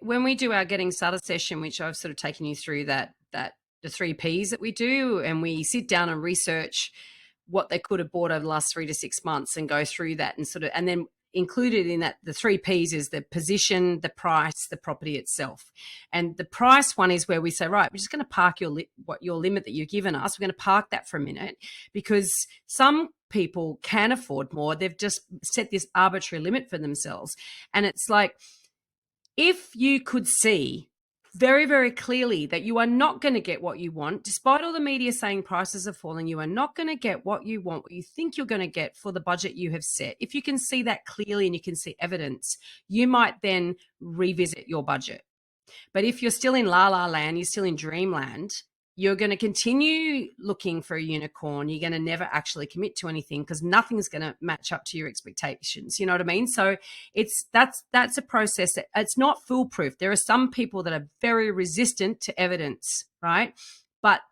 when we do our getting started session, which I've sort of taken you through that the 3 Ps that we do, and we sit down and research what they could have bought over the last 3 to 6 months and go through that and then included in that, the 3 Ps is the position, the price, the property itself. And the price one is where we say, right, we're just going to park your limit that you've given us. We're going to park that for a minute, because some people can afford more. They've just set this arbitrary limit for themselves. And it's like, if you could see very, very clearly that you are not going to get what you want, despite all the media saying prices are falling, you are not going to get what you want, what you think you're going to get for the budget you have set. If you can see that clearly and you can see evidence, you might then revisit your budget. But if you're still in la la land, you're still in dreamland, you're going to continue looking for a unicorn. You're going to never actually commit to anything, because nothing's going to match up to your expectations. You know what I mean? So that's a process that it's not foolproof. There are some people that are very resistant to evidence, right? But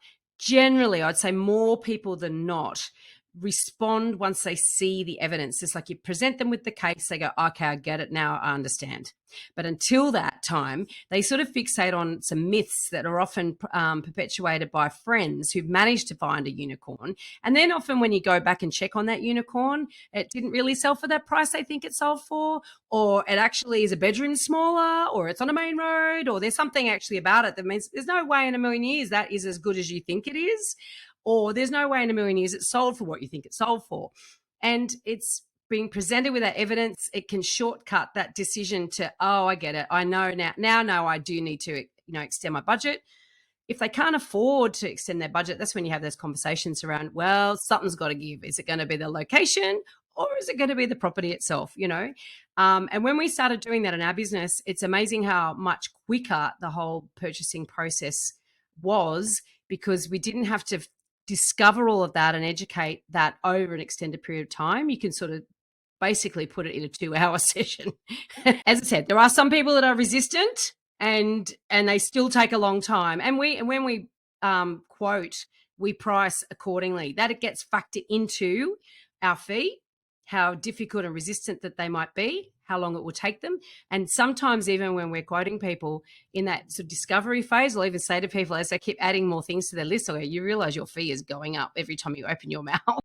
generally, I'd say more people than not respond once they see the evidence. It's like you present them with the case, they go, okay, I get it now, I understand. But until that time, they sort of fixate on some myths that are often perpetuated by friends who've managed to find a unicorn. And then often when you go back and check on that unicorn, it didn't really sell for that price they think it sold for, or it actually is a bedroom smaller, or it's on a main road, or there's something actually about it that means there's no way in a million years that is as good as you think it is. Or there's no way in a million years it's sold for what you think it's sold for. And it's being presented with that evidence. It can shortcut that decision to, oh, I get it. I know now I do need to, extend my budget. If they can't afford to extend their budget, that's when you have those conversations around, well, something's got to give. Is it going to be the location, or is it going to be the property itself, And when we started doing that in our business, it's amazing how much quicker the whole purchasing process was, because we didn't have to discover all of that and educate that over an extended period of time. You can sort of basically put it in a 2-hour session. As I said, there are some people that are resistant and they still take a long time. And when we quote, we price accordingly. That it gets factored into our fee, how difficult and resistant that they might be, how long it will take them. And sometimes even when we're quoting people in that sort of discovery phase, I'll even say to people as they keep adding more things to their list, you realize your fee is going up every time you open your mouth.